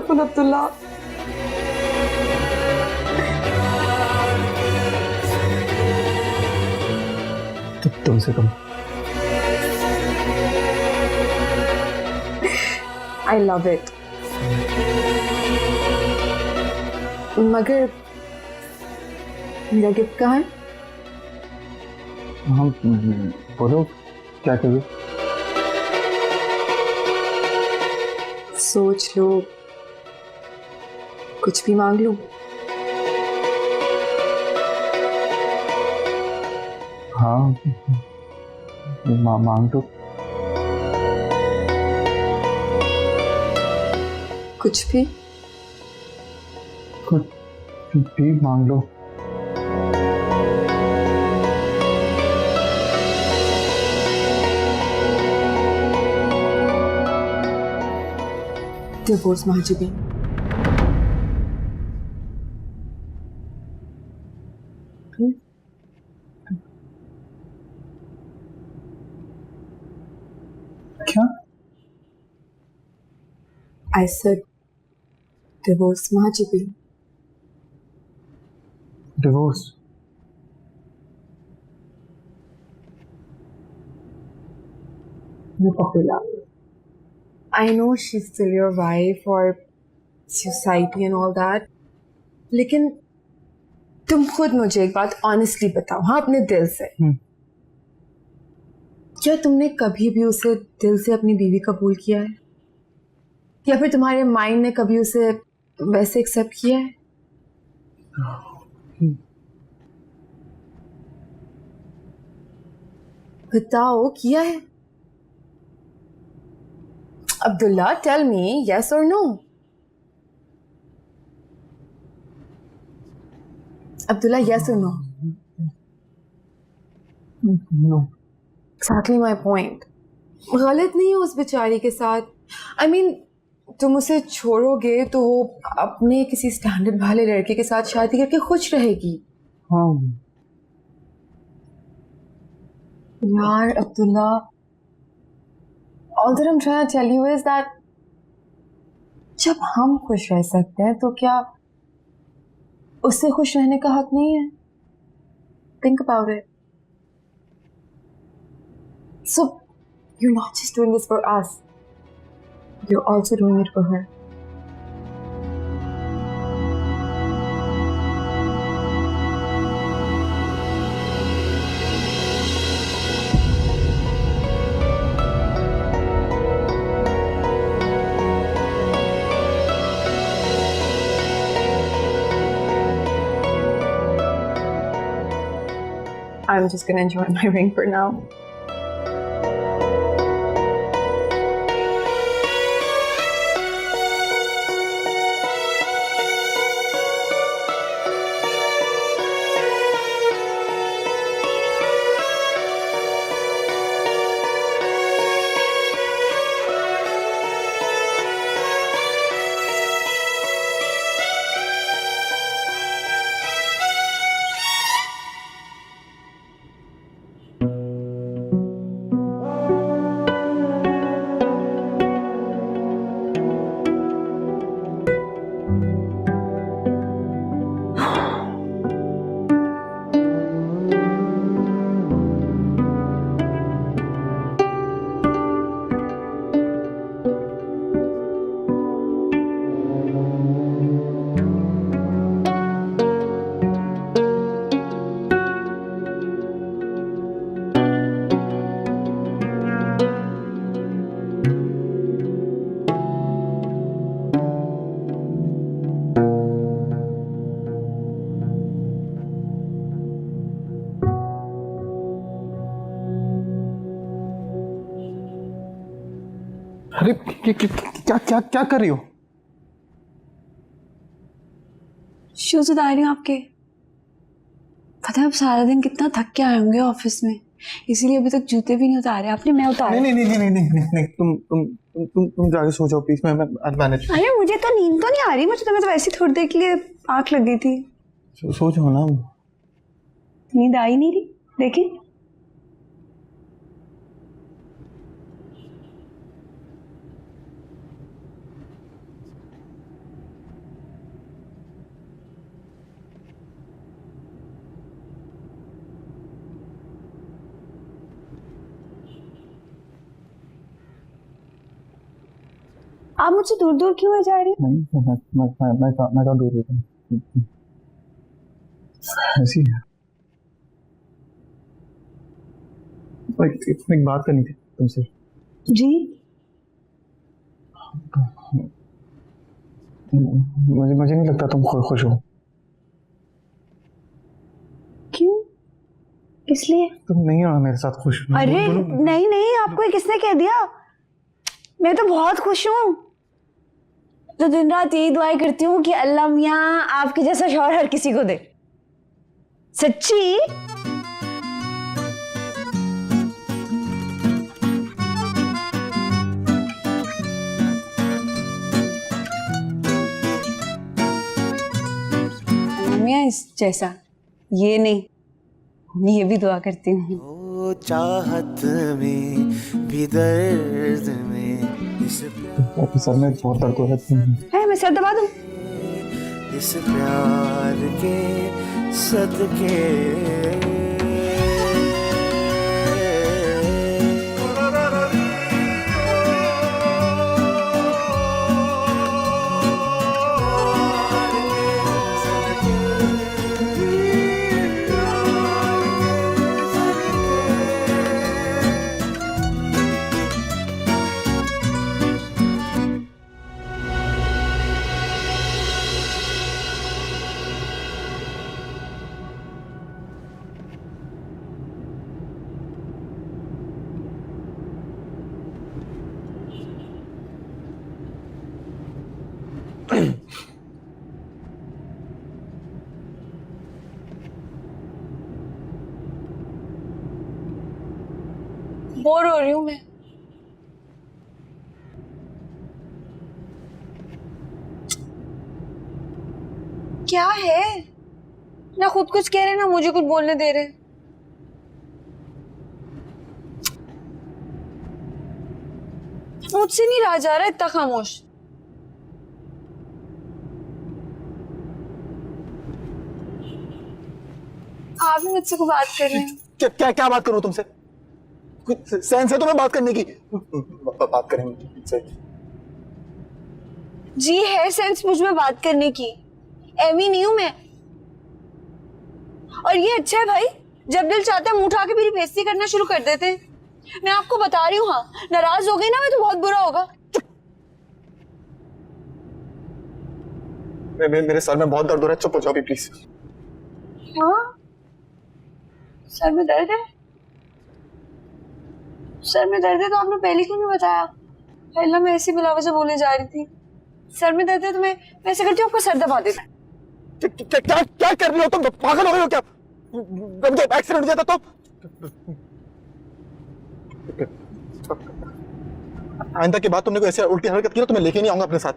Wonderful Abdullah. तुमसे कम। I love it. मगर मेरा गिफ्ट कहाँ है? हाँ बोलो, क्या करूँ? सोच लो, कुछ भी मांग लूं? हाँ मांग दो। कुछ भी? कुछ भी मांग लो। डिवोर्स महाजिबी। क्या? I said divorce महाजिबी। Divorce? I know she's still your wife or society and all that, लेकिन तुम खुद मुझे एक बात ऑनेस्टली बताओ, हाँ अपने दिल से, क्या तुमने कभी भी उसे दिल से अपनी बीवी कबूल किया है? या फिर तुम्हारे माइंड ने कभी उसे वैसे एक्सेप्ट किया है? बताओ, किया है? अब्दुल्ला, टेल मी यस और नो। अब्दुल्ला, यस और no? No. Exactly my point. गलत नहीं है उस बेचारी के साथ। आई मीन, तुम उसे छोड़ोगे तो वो अपने किसी स्टैंडर्ड वाले लड़के के साथ शादी करके खुश रहेगी। हाँ यार Abdullah, all that I'm trying to tell you is that जब हम खुश रह सकते हैं तो क्या उससे खुश रहने का हक नहीं है? Think about it. So you're not just doing this for us, you're also doing it for her. I'm just gonna enjoy my ring for now. अरे क्या क्या क्या कर रही हो? शूज उतार रही हूँ आपके। पता है आप सारा दिन कितना थक के आए होंगे ऑफिस में, इसीलिए अभी तक जूते भी नहीं उतारे आपने। मैं उतार। नहीं नहीं नहीं नहीं नहीं नहीं, तुम जाके सो जाओ प्लीज। मैं मैनेज। अरे मुझे तो नींद तो नहीं आ रही, मुझे तो वैसे थोड़ी देर के लिए आंख लग गई थी। सो जाओ ना। नींद आ ही नहीं रही, देखिए। आप मुझसे दूर दूर क्यों है जा रही? नहीं मैं कहाँ दूर रहता हूँ, ऐसी है। एक बात करनी थी तुमसे। जी मुझे नहीं लगता तुम खुश हो। क्यों? इसलिए? तुम नहीं हो मेरे साथ खुश। अरे नहीं नहीं, आपको ये किसने कह दिया? मैं तो बहुत खुश हूँ। तो दिन रात यही दुआएं करती हूँ कि अल्लाह मियाँ आपके जैसा शौहर हर किसी को दे। सच्ची। मियाँ इस जैसा, ये नहीं, ये भी दुआ करती हूँ। ओ चाहत में भी दर्द में इस सर में बहुत दर्द हो रहा है। मैं सर दबा दूँ? इस प्यार के सदके बोर हो रही हूँ मैं। क्या है? ना खुद कुछ कह रहे ना मुझे कुछ बोलने दे रहे। मुझसे नहीं रहा जा रहा, इतना खामोश। आप भी मुझसे को बात कर रहे हैं। क्या क्या बात करूं तुमसे? सेंस है तुम्हें बात करने की? बात करेंगे। जी है सेंस मुझ में बात करने की, एमी नहीं हूं मैं। और ये अच्छा है भाई, जब दिल चाहता है मुंह उठा के मेरी बेइज्जती करना शुरू कर देते हैं। मैं आपको बता रही हूँ, हाँ नाराज हो गई ना मैं तो बहुत बुरा होगा। मेरे सर में बहुत दर्द हो रहा है, चुप हो जाओ प्लीज। हाँ सर में दर्द है? सर में दर्द है तो आपने पहले क्यों नहीं बताया? पहला मैं ऐसी बिला वजह बोलने जा रही थी। सर में दर्द है तो मैं ऐसे करती हूँ आपका सर दबा देता। क्या क्या कर रही हो तुम? पागल हो गए हो क्या? जब एक्सीडेंट हो जाता तो आइंदा की बात तुमने कोई ऐसी उल्टी हरकत की ना तो मैं लेके नहीं आऊंगा अपने साथ।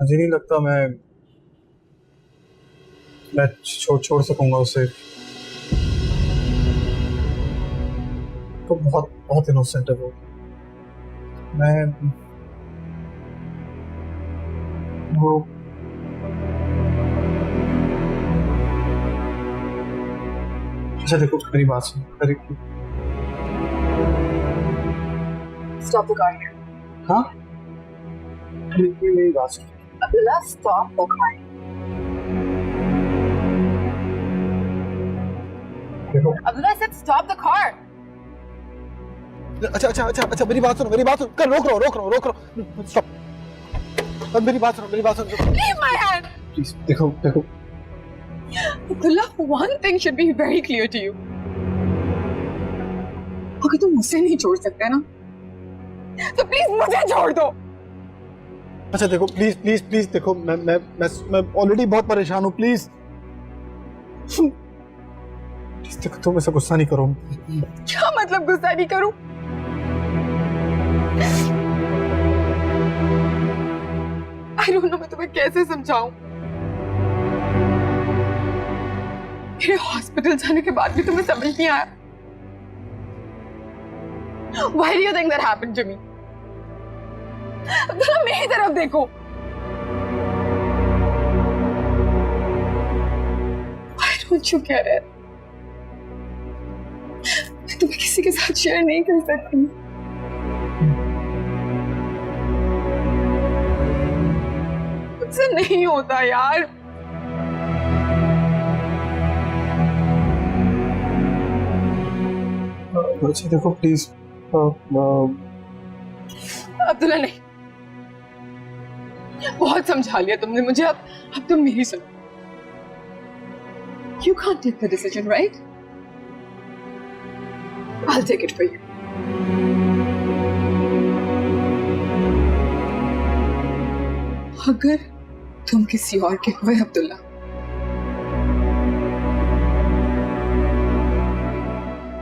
मुझे नहीं लगता मैं छोड़ सकूंगा उसे। तो बहुत बहुत इनोसेंट है वो। वो अच्छा देखो मेरी बात सुनो। Stop the car here. हाँ मेरी बात सुन। Abdullah, stop the car. देखो Abdullah, I said stop the car. अच्छा मेरी बात सुनो कर रोक रहा हूँ स्टॉप। अब मेरी बात सुनो Leave my hand. प्लीज देखो Abdullah, one thing should be very clear to you. अगर तुम मुझसे नहीं छोड़ सकते ना, तो प्लीज मुझे छोड़ दो। अच्छा देखो प्लीज देखो मैं ऑलरेडी बहुत परेशान हूँ प्लीज देखो तुम ऐसा गुस्सा नहीं करो। क्या मतलब गुस्सा नहीं करूं? I don't know मैं तुम्हें कैसे समझाऊं। मेरे हॉस्पिटल जाने के बाद भी तुम्हें समझ नहीं आया। Why do you think that happened to me? Abdullah मेरी तरफ देखो। Why don't you get it? मैं तुम्हें किसी के साथ शेयर नहीं कर सकती। मुझसे नहीं होता यार। अच्छा देखो प्लीज अब्दुल्ला नहीं, बहुत समझा लिया तुमने मुझे। अब तुम मेरी सुनो। You can't take the decision, right? I'll take it for you. अगर तुम किसी और के हुए अब्दुल्ला,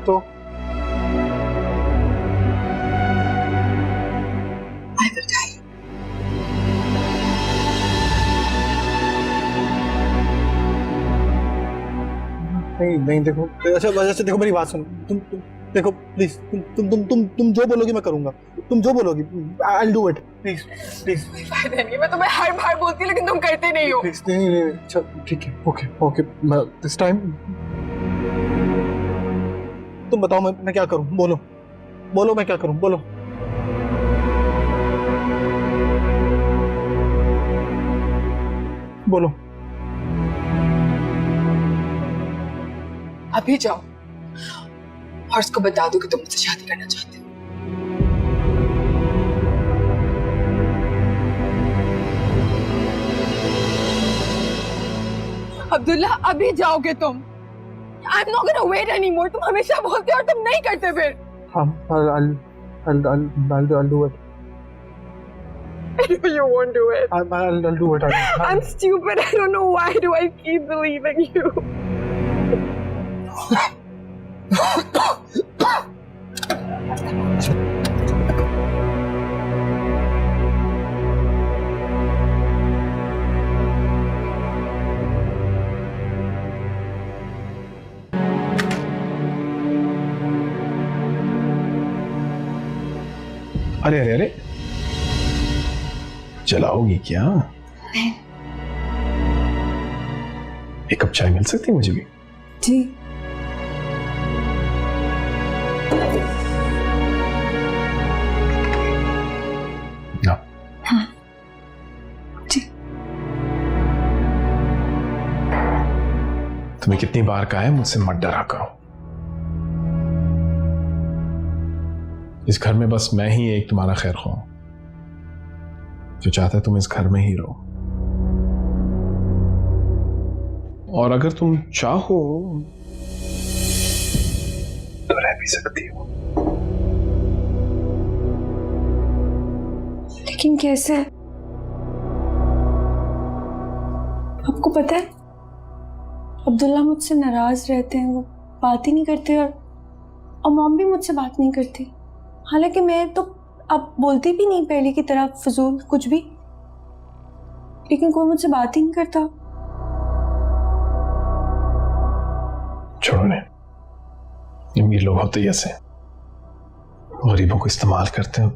तो I will die. नहीं देखो अच्छा देखो मेरी बात सुनो। तुम देखो प्लीज तुम जो बोलोगी मैं करूंगा। तुम जो बोलोगी I'll do it प्लीज। फायदा नहीं, मैं तुम्हें हर बार बोलती हूँ लेकिन तुम करते नहीं हो। प्लीज नहीं अच्छा ठीक है ओके मैं दिस टाइम। तुम बताओ मैं क्या करूं? बोलो मैं क्या करूं? बोलो अभी जाओ और उसको बता दो कि तुम मुझसे शादी करना चाहते हो। अब्दुल्ला अभी जाओगे तुम। I'm not gonna wait anymore. तुम हमेशा बोलते हो और तुम नहीं करते फिर। I'll do it. You won't do it. I'll do it. I'm stupid. I don't know why do I keep believing you. अरे चलाओगी क्या? एक कप चाय मिल सकती है मुझे भी? जी ना हाँ जी। तुम्हें कितनी बार कहा है मुझसे मत डरा करो। इस घर में बस मैं ही एक तुम्हारा खैर ख्वाह हूं जो चाहता है तुम इस घर में ही रहो, और अगर तुम चाहो तो रह भी सकती हो। लेकिन कैसे? आपको पता है अब्दुल्ला मुझसे नाराज रहते हैं, वो बात ही नहीं करते और मॉम भी मुझसे बात नहीं करती। हालांकि मैं तो अब बोलती भी नहीं पहले की तरह फजूल कुछ भी, लेकिन कोई मुझसे बात ही नहीं करता। छोड़ो ने, अमीर लोग होते ही ऐसे गरीबों को इस्तेमाल करते हैं।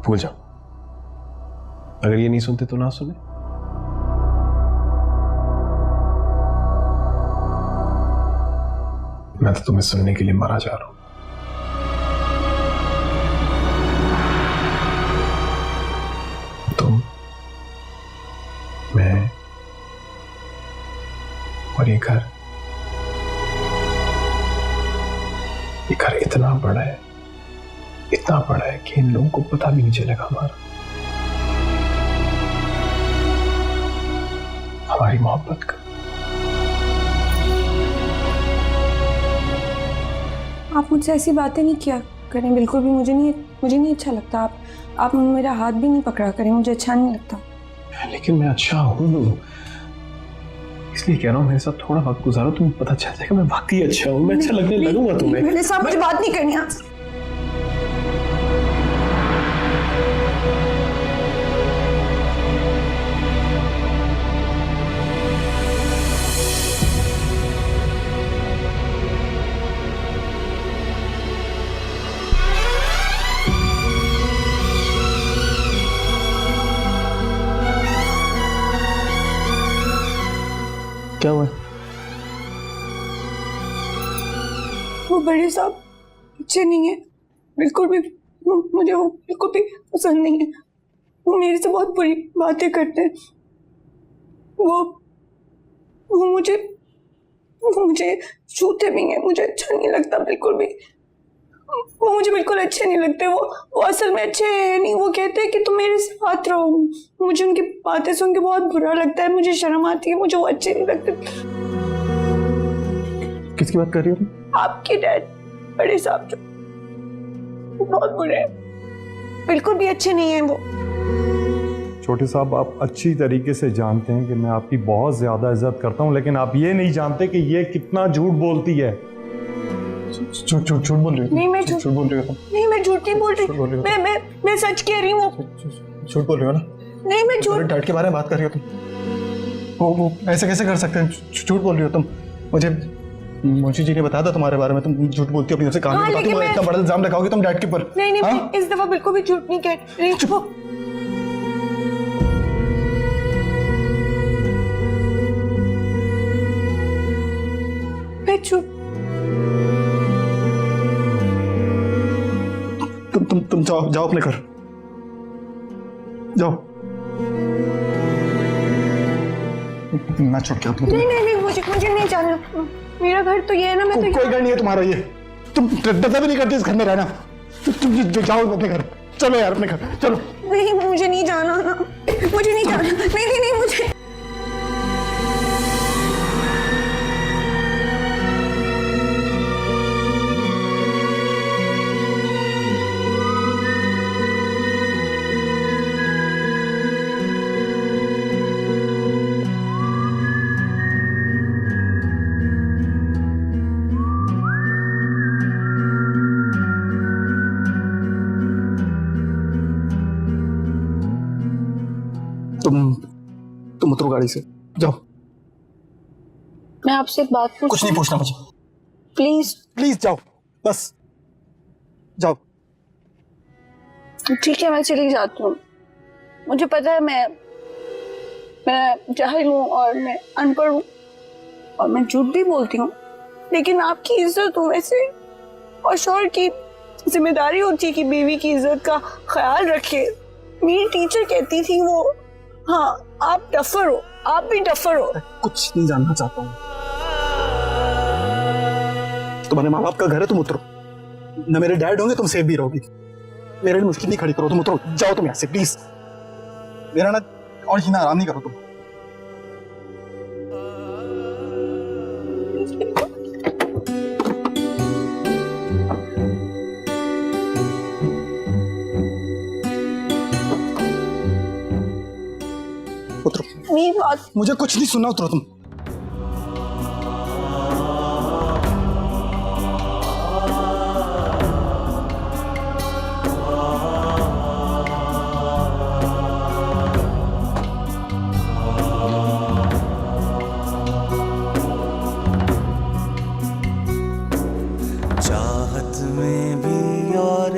भूल जाओ, अगर ये नहीं सुनते तो ना सुने। मैं तो तुम्हें सुनने के लिए मरा जा रहा हूं। और ये घर इतना बड़ा है कि इन लोगों को पता भी नहीं चलेगा हमारी मोहब्बत का। आप मुझसे ऐसी बातें नहीं किया करें, बिल्कुल भी। मुझे नहीं अच्छा लगता। आप मेरा हाथ भी नहीं पकड़ा करें, मुझे अच्छा नहीं लगता। लेकिन मैं अच्छा हूँ, इसलिए कह रहा हूँ मेरे साथ थोड़ा वक्त गुजारो, तुम्हें पता चल जाएगा मैं वाकई अच्छा हूँ, मैं अच्छा लगने लगूंगा तुम्हें। मेरे साथ मुझे बात नहीं करनी आपसे। क्या हुआ? वो बड़े साहब अच्छे नहीं है बिल्कुल भी। मुझे वो बिल्कुल भी पसंद नहीं है। वो मेरे से बहुत बुरी बातें करते हैं। वो मुझे छूते भी हैं। मुझे अच्छा नहीं लगता बिल्कुल भी। वो मुझे बिल्कुल अच्छे नहीं लगते। वो असल में अच्छे हैं नहीं। वो कहते हैं कि तुम मेरे साथ रहो। मुझे उनकी बातें सुन के बहुत बुरा लगता है। मुझे शर्म आती है। मुझे वो अच्छे नहीं लगते। किसकी बात कर रही हो तुम? आपके डैड, बड़े साहब, जो बहुत बुरे हैं, बिल्कुल भी अच्छे नहीं हैं वो। छोटे साहब, आप अच्छी तरीके से जानते हैं कि मैं आपकी बहुत ज्यादा इज्जत करता हूं, लेकिन आप ये नहीं जानते कि ये कितना झूठ बोलती है। झूठ बोल रही हो? नहीं, मैं झूठ बोल रही हो तुम? नहीं, मैं झूठ नहीं बोल रही। मैं सच कह रही हूँ। झूठ बोल रही हो ना? नहीं, मैं झूठ। डैड के बारे में बात कर रही हो तुम? वो ऐसे कैसे कर सकते हैं? झूठ बोल रही हो तुम। मुझे जी ने बताया था तुम्हारे बारे में, तुम झूठ बोलती हो अपनी उनसे। कहानी बताती हो, इतना बड़ा इल्जाम लगाओगे तुम डैड के ऊपर। नहीं, इस दफा बिल्कुल भी झूठ नहीं कह रही। मैं झूठ। तुम जाओ अपने घर जाओ। ना छोड़ के अपने। नहीं, मुझे नहीं जाना। मेरा घर तो ये है ना। मैं तो कोई घर नहीं है तुम्हारा ये। तुम डरता भी नहीं करती इस घर में रहना। तुम जाओ अपने घर। चलो यार अपने घर चलो। नहीं, मुझे नहीं जाना ना। मुझे नहीं जाना। नहीं, मुझे। तुम उतरो गाड़ी से, जाओ। मैं आपसे एक बात कुछ नहीं पूछना मुझे। प्लीज जाओ, बस जाओ। ठीक है, मैं चली जाती हूँ। मुझे पता है मैं जाहिल हूँ और मैं अनपढ़ हूँ और मैं झूठ भी बोलती हूँ, लेकिन आपकी इज्जत हो वैसे, और शौहर की जिम्मेदारी होती है कि बीवी की इज्जत का ख्याल रखे। मेरी टीचर कहती थी वो, हाँ आप डफर हो, आप भी डफर हो। कुछ नहीं जानना चाहता हूँ। तुम्हारे माँ बाप का घर है, तुम उतरो। न मेरे डैड होंगे, तुम सेफ भी रहोगी। मेरे लिए मुश्किल नहीं खड़ी करो, तुम उतरो, जाओ तुम यहाँ से प्लीज। मेरा ना और जीना आराम नहीं करो तुम। उतरो। मेरी बात। मुझे कुछ नहीं सुनना, उतरो तुम। चाहत में भी और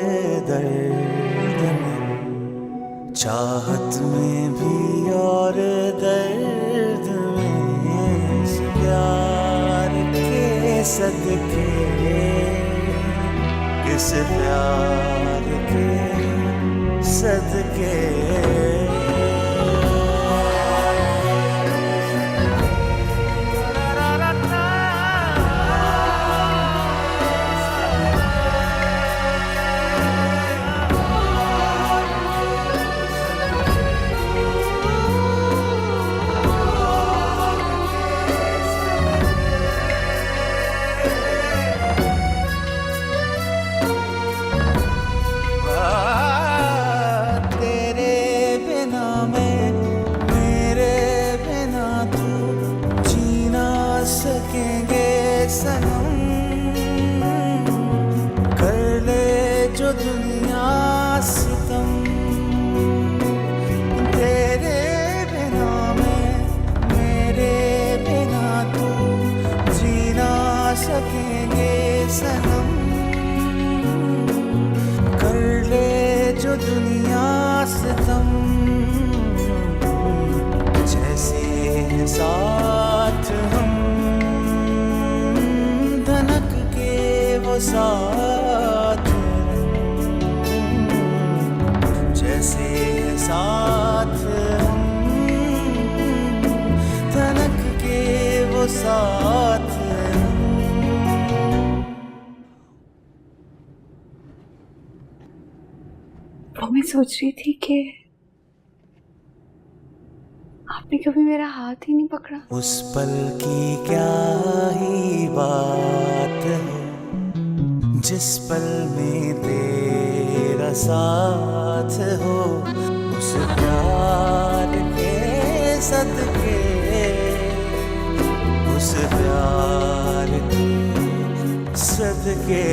दर्द में, चाहत में भी और दर्द में, इस प्यार के सदके, इस प्यार के सदके। रा रा रा साथ वो मैं सोच रही थी कि आपने कभी मेरा हाथ ही नहीं पकड़ा। उस पल की क्या ही बात है जिस पल में तेरा साथ हो, उस प्यार के सदके, उस प्यार के सदके